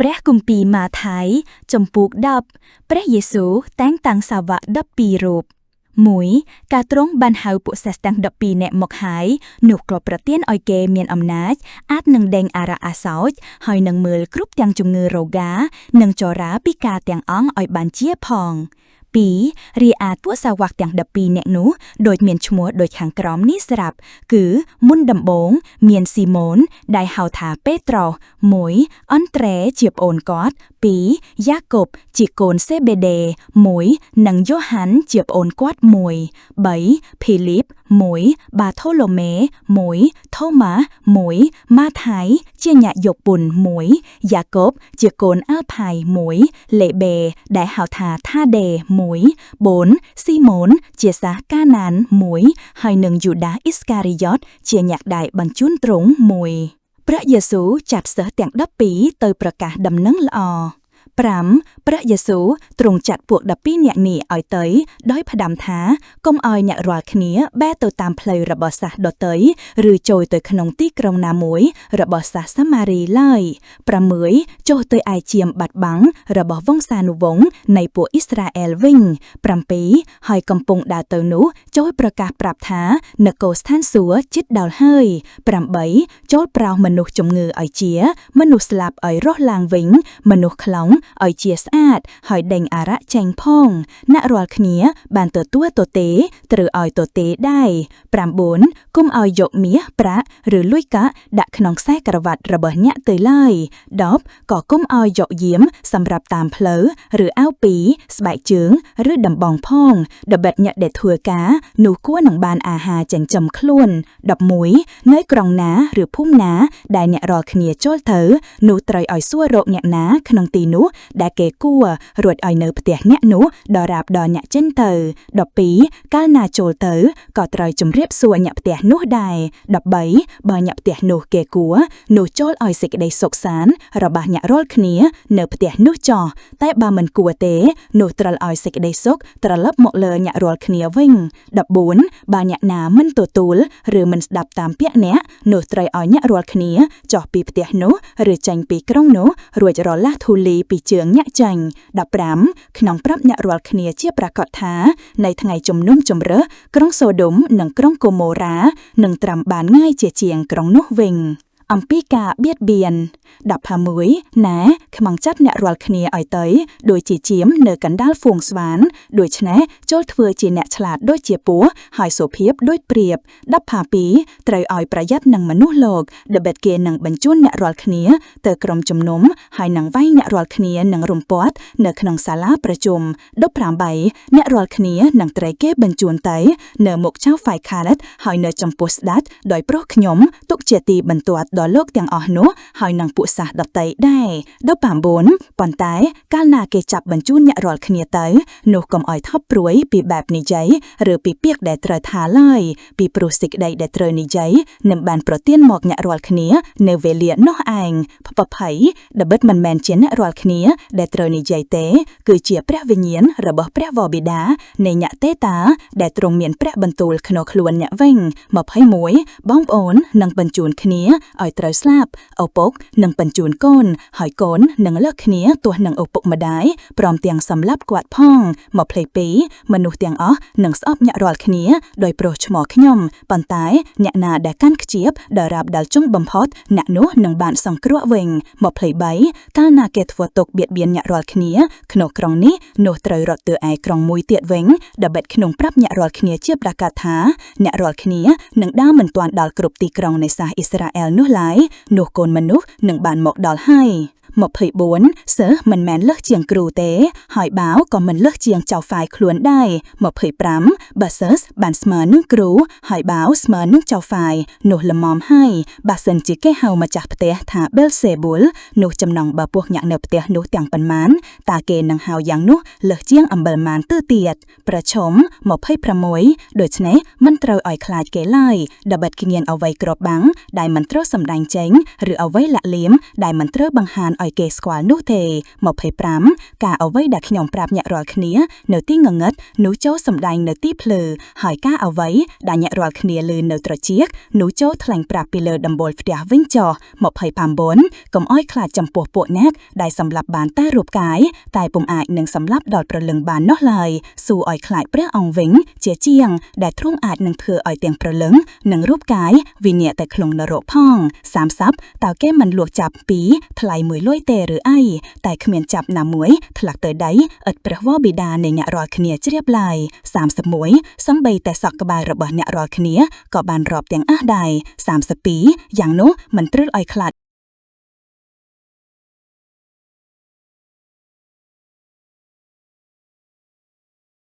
ព្រះគម្ពីរម៉ាថាយចំពោះ10ព្រះយេស៊ូវតែងតាំងសាវក12រូប1ការទ្រង់បានហៅពួកសេះទាំង12នាក់មកហើយនោះក៏ប្រទានឲ្យគេមានអំណាចអាចនឹងដេញអារ៉ាអាសោចហើយនឹងមើលគ្រប់ទាំងជំងឺរោគានិងចរាពិការទាំងអង្គឲ្យបានជាផង2រាអាពួកសាវកទាំង12នាក់នោះដូចមានឈ្មោះដូចខាងក្រោមនេះស្រាប់គឺមុនដំបូងមានស៊ីម៉ូនដែលហៅថាពេត្រុស1អន្ត្រេជាប្អូនគាត់2យ៉ាកុបជាកូនសេបេដេ1និងយ៉ូហាន់ជាប្អូនគាត់1 3ភីលីប1បាថូឡូមេ1ថូម៉ាស1ម៉ាថាយជាញាតិយកពុន1យ៉ាកុបជាកូនអាល់ផៃ1លេបេដែលហៅថាថាដេ4ស៊ីម៉ូនជាសាសកាណាន1ហើយនឹងយូដាអ៊ីស្ការីយ៉តជាញាក់ដៃបញ្ជូនទ្រង់1ព្រះយេស៊ូវចាត់សិស្សទាំង12ទៅប្រកាសដំណឹងល្អ5ព្រះយេស៊ូវទ្រង់ចាត់ពួក12នាក់នេះឲ្យទៅដោយផ្ដាំថាកុំឲ្យអ្នករាល់គ្នាបែរទៅតាមផ្លូវរបស់សាសដទៃឬចូលទៅក្នុងទីក្រុងណាមួយរបស់សាសសាម៉ារីឡើយ6ចុះទៅឯជាមបាត់បាំងរបស់វង្សានុវង្សនៃពួកអ៊ីស្រាអែលវិញ7ហើយកំពុងដើរទៅនោះចូលប្រកាសប្រាប់ថានគរស្ថានសួគ៌ជិតដល់ហើយ8ចូលប្រោសមនុស្សជំងឺឲ្យជាមនុស្សស្លាប់ឲ្យរស់ឡើងវិញមនុស្សខ្លងឲ្យជាស្អាតហើយដេញអារ៉ាចេញផងអ្នករាល់គ្នាបានទទួលទទេត្រូវឲ្យទទេដែរ9គុំឲ្យយកមាសប្រាក់ឬលុយកាក់ដាក់ក្នុងខ្សែក្រវ៉ាត់របស់អ្នកទៅឡើយ10ក៏គុំឲ្យយកយាមសម្រាប់តាមផ្លូវឬអាវពីស្បែកជើងឬដំបងផងដបិតអ្នកដែលធ្វើការនោះគួរនឹងបានអាហារចិញ្ចឹមខ្លួន11នៅក្រុងណាឬភូមិណាដែលអ្នករាល់គ្នាចូលទៅនោះត្រូវឲ្យសួររកអ្នកណាក្នុងទីនោះដែលគេគួររួចឲ្យនៅផ្ទះអ្នកនោះដល់រាបដល់អ្នកចេញទៅ12កាលណាចូលទៅក៏ត្រូវជម្រាបសួរអ្នកផ្ទះនោះដែរ13បើអ្នកផ្ទះនោះគេគួរនោះចូលឲ្យសេចក្តីសុខសាន្តរបស់អ្នករាល់គ្នានៅផ្ទះនោះចោះតែបើមិនគួរទេនោះត្រូវឲ្យសេចក្តីសុខត្រឡប់មកលើអ្នករាល់គ្នាវិញ14បើអ្នកណាមិនទទួលឬមិនស្ដាប់តាមពាក្យអ្នកនោះត្រូវឲ្យអ្នករាល់គ្នាចោះពីផ្ទះនោះឬចេញពីក្រុងនោះរួចរលាស់ធូលីពីជើងញាក់ចាញ់15ក្នុងប្រាប់អ្នករាល់គ្នាជាប្រាកដថានៅថ្ងៃជំនុំជម្រើសក្រុងសូដុមនិងក្រុងកូម៉ូរ៉ានឹងត្រាំបានងាយជាងក្រុងនោះវិញអំពីការបៀតបៀន16ណែខ្មាំងចាត់អ្នករាល់គ្នាឲ្យទៅដោយជាជាមនៅកណ្ដាលហ្វូងស្វានដូច្នេះចូលធ្វើជាអ្នកឆ្លាតដូចជាពស់ហើយសុភាពដូចព្រាប12ត្រូវឲ្យប្រយ័ត្ននឹងមនុស្សលោកដបិតគេនឹងបញ្ជូនអ្នករាល់គ្នាទៅក្រុមជំនុំហើយនឹងវាយអ្នករាល់គ្នានឹងរំពាត់នៅក្នុងសាលាប្រជុំ18អ្នករាល់គ្នានឹងត្រូវគេបញ្ជូនទៅនៅមុខចៅហ្វាយខាណិតហើយនៅចំពោះស្ដេចដោយប្រុសខ្ញុំទុកជាទីបន្ទាត់ដល់លោកទាំងអស់នោះហើយនឹងពួកសាសដតីដែរ19ប៉ុន្តែកាលណាគេចាប់បញ្ជូនអ្នករាល់គ្នាទៅនោះកុំឲ្យថប់ព្រួយពីបែបនិយាយឬពីពាក្យដែលត្រូវថាឡើយពីព្រោះសេចក្តីដែលត្រូវនិយាយនឹងបានប្រទានមកអ្នករាល់គ្នានៅវេលានោះឯង20ដបិតមិនមែនជាអ្នករាល់គ្នាដែលត្រូវនិយាយទេគឺជាព្រះវិញ្ញាណរបស់ព្រះវរបិតានៃអ្នកទេតាដែលទ្រង់មានព្រះបន្ទូលក្នុងខ្លួនអ្នកវិញ21បងប្អូននឹងបញ្ជូនគ្នាឲ្យត្រូវស្លាប់ឪពុកនឹងបញ្ជូនកូនហើយកូននឹងលើកគ្នាទោះនឹងឪពុកម្ដាយព្រមទាំងសម្លាប់គាត់ផង22មនុស្សទាំងអស់នឹងស្អប់អ្នករាល់គ្នាដោយប្រុសឈ្មោះខ្ញុំប៉ុន្តែអ្នកណាដែលកាន់ខ្ជាបដល់រាបដល់ចុងបំផុតអ្នកនោះនឹងបានសង្គ្រោះវិញ23កាលណាគេធ្វើទុកបៀតបៀនអ្នករាល់គ្នាក្នុងក្រុងនេះនោះត្រូវរត់ទៅឯក្រុងមួយទៀតវិញដើម្បីក្នុងប្រាប់អ្នករាល់គ្នាជាប្រកាសថាអ្នករាល់គ្នានឹងដើរមិនទាន់ដល់គ្រប់ទីក្រុងនៃសាសអ៊ីស្រាអែលនោះឡើយនោះកូនមនុស្សនឹងបានមកដល់ហើយ24សិស្សមិនមែនលើសជាងគ្រូទេហើយបាវក៏មិនលើសជាងចៅហ្វាយខ្លួនដែរ25បើសិស្សបានស្មើនឹងគ្រូហើយបាវស្មើនឹងចៅហ្វាយនោះល្មមហើយបើសិនជាគេហៅម្ចាស់ផ្ទះថាប៊ែលសេប៊ូលនោះចំណងបើពួកអ្នកនៅផ្ទះនោះទាំងប៉ុន្មានតើគេនឹងហៅយ៉ាងនោះលើសជាងអំបិលម៉ានទៅទៀតប្រឈម26ដូច្នេះមិនត្រូវឲ្យខ្លាចគេឡើយដើម្បីគ្មានអ្វីគ្របបាំងដែលមិនត្រូវសម្ដែងចេញឬអ្វីលាក់លៀមដែលមិនត្រូវបង្ហាញ ឲ្យគេស្គាល់នោះទេ25ការអ្វីដែលខ្ញុំប្រាប់អ្នករាល់គ្នានៅទីងងឹតនោះចូលសម្ដែងនៅទីភ្លឺហើយការអ្វីដែលអ្នករាល់គ្នាឮនៅត្រចៀកនោះចូលថ្លែងប្រាប់ពីលើដំបូលផ្ទះវិញចុះ29កុំឲ្យខ្លាចចំពោះពួកអ្នកដែលសម្លាប់បានតែរូបកាយតែពុំអាចនឹងសម្លាប់ដល់ព្រលឹងបាននោះឡើយសួរឲ្យខ្លាចព្រះអង្គវិញជាជាងដែលទ្រង់អាចនឹងធ្វើឲ្យទាំងព្រលឹងនិងរូបកាយវិញ្ញាតែក្នុងនរកផង30តើគេមិនលួចចាប់ពីថ្លៃ1លុយទេឬអីតែគ្មានចាប់ណាមួយថ្លាក់ទៅដីឥតព្រះវរបិតានៃអ្នករាល់គ្នាជ្រាបឡើយ31សំបីតែសក់ក្បាលរបស់អ្នករាល់គ្នាក៏បានរាប់ទាំងអស់ដែរ32យ៉ាងនោះមិនត្រូវឲ្យខ្លាច